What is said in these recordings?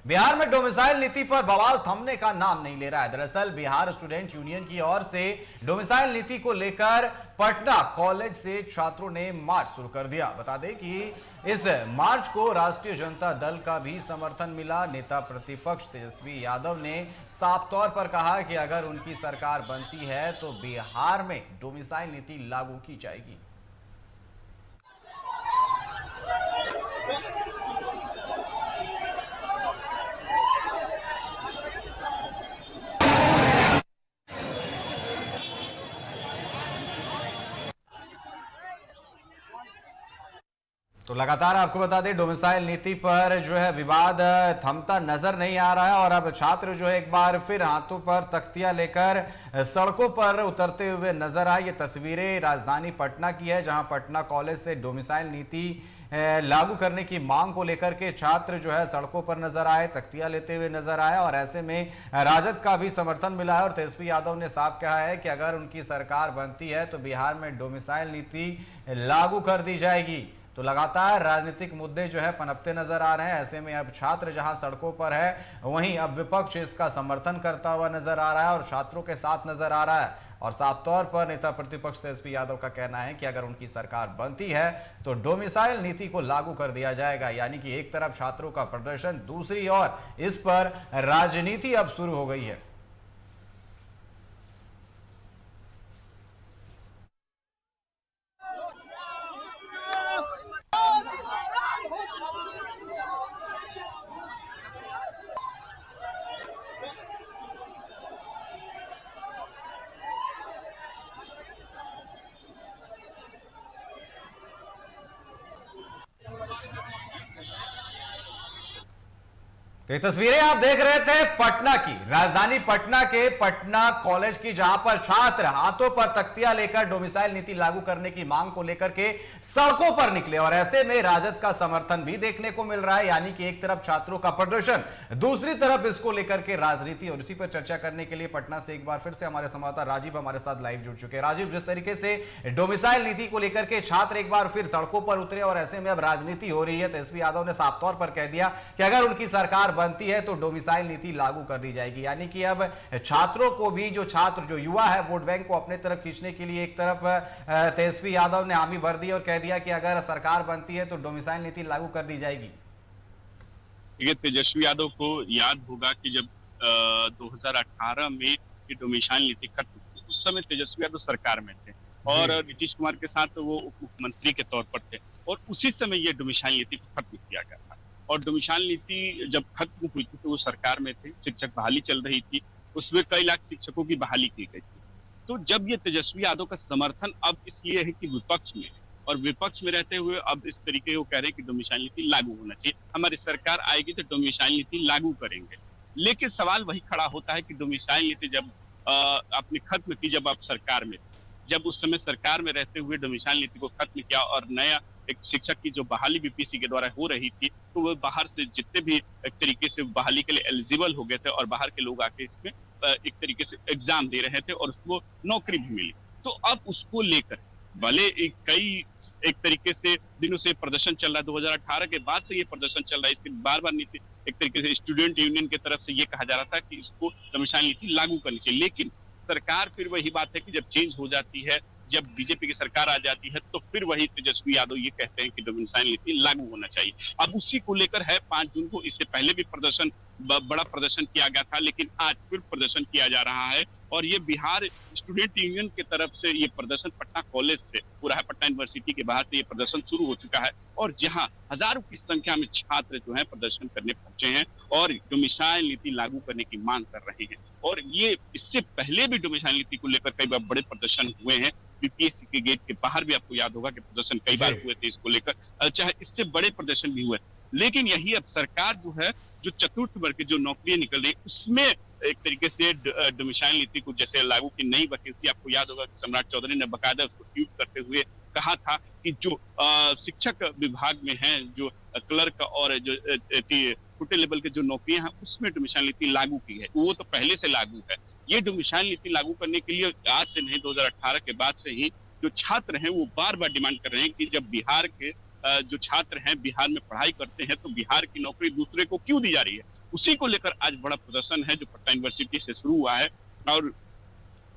बिहार में डोमिसाइल नीति पर बवाल थमने का नाम नहीं ले रहा है। दरअसल बिहार स्टूडेंट यूनियन की ओर से डोमिसाइल नीति को लेकर पटना कॉलेज से छात्रों ने मार्च शुरू कर दिया। बता दें कि इस मार्च को राष्ट्रीय जनता दल का भी समर्थन मिला। नेता प्रतिपक्ष तेजस्वी यादव ने साफ तौर पर कहा कि अगर उनकी सरकार बनती है तो बिहार में डोमिसाइल नीति लागू की जाएगी। तो लगातार आपको बता दें, डोमिसाइल नीति पर जो है विवाद थमता नजर नहीं आ रहा है और अब छात्र जो है एक बार फिर हाथों पर तख्तियां लेकर सड़कों पर उतरते हुए नजर आए। ये तस्वीरें राजधानी पटना की है, जहां पटना कॉलेज से डोमिसाइल नीति लागू करने की मांग को लेकर के छात्र जो है सड़कों पर नजर आए, तख्तियां लेते हुए नजर आए और ऐसे में राजद का भी समर्थन मिला है। और तेजस्वी यादव ने साफ कहा है कि अगर उनकी सरकार बनती है तो बिहार में डोमिसाइल नीति लागू कर दी जाएगी। तो लगातार राजनीतिक मुद्दे जो है पनपते नजर आ रहे हैं। ऐसे में अब छात्र जहां सड़कों पर है, वहीं अब विपक्ष इसका समर्थन करता हुआ नजर आ रहा है और छात्रों के साथ नजर आ रहा है। और साफ तौर पर नेता प्रतिपक्ष तेजस्वी यादव का कहना है कि अगर उनकी सरकार बनती है तो डोमिसाइल नीति को लागू कर दिया जाएगा। यानी कि एक तरफ छात्रों का प्रदर्शन, दूसरी ओर इस पर राजनीति अब शुरू हो गई है। तो ये तस्वीरें आप देख रहे थे पटना की, राजधानी पटना के पटना कॉलेज की, जहां पर छात्र हाथों पर तख्तियां लेकर डोमिसाइल नीति लागू करने की मांग को लेकर के सड़कों पर निकले और ऐसे में राजद का समर्थन भी देखने को मिल रहा है। यानी कि एक तरफ छात्रों का प्रदर्शन, दूसरी तरफ इसको लेकर के राजनीति। और इसी पर चर्चा करने के लिए पटना से एक बार फिर से हमारे संवाददाता राजीव हमारे साथ लाइव जुड़ चुके हैं। राजीव, जिस तरीके से डोमिसाइल नीति को लेकर के छात्र एक बार फिर सड़कों पर उतरे और ऐसे में अब राजनीति हो रही है, तेजस्वी यादव ने साफ तौर पर कह दिया कि अगर उनकी सरकार बनती है तो डोमिसाइल नीति लागू कर दी जाएगी। यानी कि अब छात्रों को भी, जो युवा है, वोट बैंक को अपने तरफ खींचने के लिए एक तरफ तेजस्वी यादव ने हामी भर दी और कह दिया कि अगर सरकार बनती है तो डोमिसाइल नीति लागू कर दी जाएगी। देखिए, तेजस्वी यादव को याद होगा कि जब 2018 में ये डोमिसाइल नीति खत्म हुई, उस समय तेजस्वी यादव सरकार में थे और नीतीश कुमार के साथ वो उप मुख्यमंत्री के तौर पर थे और उसी समय ये डोमिसाइल नीति को खत्म किया गया था। और डोमिसाइल नीति जब खत्म हुई थी तो वो सरकार में थे, शिक्षक बहाली चल रही थी, उसमें कई लाख शिक्षकों की बहाली की गई थी। तो जब ये तेजस्वी यादव का समर्थन अब इसलिए है कि विपक्ष में, और विपक्ष में रहते हुए अब इस तरीके वो कह रहे हैं कि डोमिसाइल नीति लागू होना चाहिए, हमारी सरकार आएगी तो डोमिसाइल नीति लागू करेंगे। लेकिन सवाल वही खड़ा होता है कि डोमिसाइल नीति जब आपने खत्म की, जब आप सरकार में, जब उस समय सरकार में रहते हुए डोमिसाइल नीति को खत्म किया और नया एक शिक्षक की जो बहाली बीपीएससी के द्वारा हो रही थी, तो वो बाहर से जितने भी एक तरीके से बहाली के लिए एलिजिबल हो गए थे और बाहर के लोग आके इसमें एक तरीके से एग्जाम दे रहे थे और उसको नौकरी भी मिली। तो अब उसको लेकर भले कई एक तरीके से दिनों से प्रदर्शन चल रहा है, 2018 के बाद से ये प्रदर्शन चल रहा है, इसके बार बार नीति एक तरीके से स्टूडेंट यूनियन की तरफ से ये कहा जा रहा था कि इसको डोमिसाइल नीति लागू करनी चाहिए। लेकिन सरकार, फिर वही बात है कि जब चेंज हो जाती है, जब बीजेपी की सरकार आ जाती है, तो फिर वही तेजस्वी यादव ये कहते हैं कि डोमिसाइल नीति लागू होना चाहिए। अब उसी को लेकर है 5 जून को, इससे पहले भी बड़ा प्रदर्शन किया गया था, लेकिन आज फिर प्रदर्शन किया जा रहा है और ये बिहार स्टूडेंट यूनियन की तरफ से ये प्रदर्शन पटना कॉलेज से पूरा है, पटना यूनिवर्सिटी के बाहर से ये प्रदर्शन शुरू हो चुका है और जहां हजारों की संख्या में छात्र जो है प्रदर्शन करने पहुंचे हैं और डोमिसाइल नीति लागू करने की मांग कर रहे हैं। और ये इससे पहले भी डोमिसाइल नीति को लेकर कई बार बड़े प्रदर्शन हुए हैं। बीपीएससी के गेट के बाहर भी आपको याद होगा कि प्रदर्शन कई बार हुए थे इसको लेकर, चाहे इससे बड़े प्रदर्शन भी हुए। लेकिन यही अब सरकार जो है, जो चतुर्थ वर्ग की जो नौकरियां निकल रही, उसमें एक तरीके से डोमिसाइल नीति को जैसे लागू की नई वैकेंसी, आपको याद होगा कि सम्राट चौधरी ने बकायदा उसको ट्वीट करते हुए कहा था कि जो शिक्षक विभाग में हैं, जो क्लर्क और जो छोटे लेवल के जो नौकरियां हैं, उसमें डोमिसाइल नीति लागू की है, वो तो पहले से लागू है। ये डोमिसाइल नीति लागू करने के लिए आज से नहीं, 2018 के बाद से ही जो छात्र हैं वो बार बार डिमांड कर रहे हैं कि जब बिहार के जो छात्र हैं बिहार में पढ़ाई करते हैं तो बिहार की नौकरी दूसरे को क्यों दी जा रही है। उसी को लेकर आज बड़ा प्रदर्शन है जो पटना यूनिवर्सिटी से शुरू हुआ है। और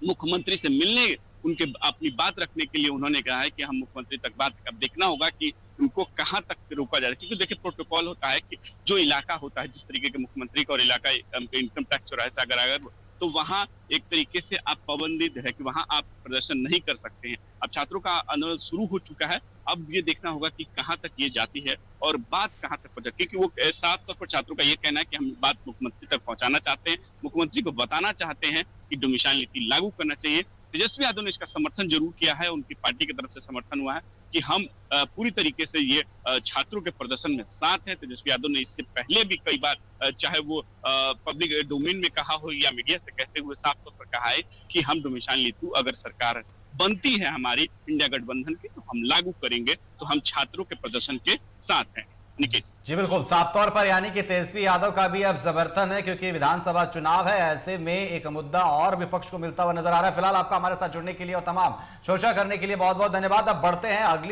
मुख्यमंत्री से मिलने, उनके अपनी बात रखने के लिए उन्होंने कहा है कि हम मुख्यमंत्री तक बात, अब देखना होगा कि उनको कहां तक रोका जाए, क्योंकि देखिए प्रोटोकॉल होता है कि जो इलाका होता है, जिस तरीके के मुख्यमंत्री का और इलाका इनकम टैक्स चौराहे से अगर तो वहां एक तरीके से आप पाबंदी है कि वहां आप प्रदर्शन नहीं कर सकते हैं। अब छात्रों का आंदोलन शुरू हो चुका है, अब ये देखना होगा कि कहां तक ये जाती है और बात कहां तक पहुंचे, क्योंकि वो साफ तौर पर छात्रों का ये कहना है कि हम बात मुख्यमंत्री तक पहुंचाना चाहते हैं, मुख्यमंत्री को बताना चाहते हैं कि डोमिसाइल नीति लागू करना चाहिए। तेजस्वी यादव ने इसका समर्थन जरूर किया है, उनकी पार्टी की तरफ से समर्थन हुआ है कि हम पूरी तरीके से ये छात्रों के प्रदर्शन में साथ हैं। तेजस्वी यादव ने इससे पहले भी कई बार चाहे वो पब्लिक डोमेन में कहा हो या मीडिया से कहते हुए साफ तौर पर कहा है कि हम डोमिसाइल नीति अगर सरकार बनती है हमारी इंडिया गठबंधन की तो हम लागू करेंगे, तो हम छात्रों के प्रदर्शन के साथ हैं। निखिल जी बिल्कुल, साफ तौर पर यानी कि तेजस्वी यादव का भी अब समर्थन है, क्योंकि विधानसभा चुनाव है, ऐसे में एक मुद्दा और विपक्ष को मिलता हुआ नजर आ रहा है। फिलहाल आपका हमारे साथ जुड़ने के लिए और तमाम चर्चा करने के लिए बहुत बहुत धन्यवाद। अब बढ़ते हैं अगली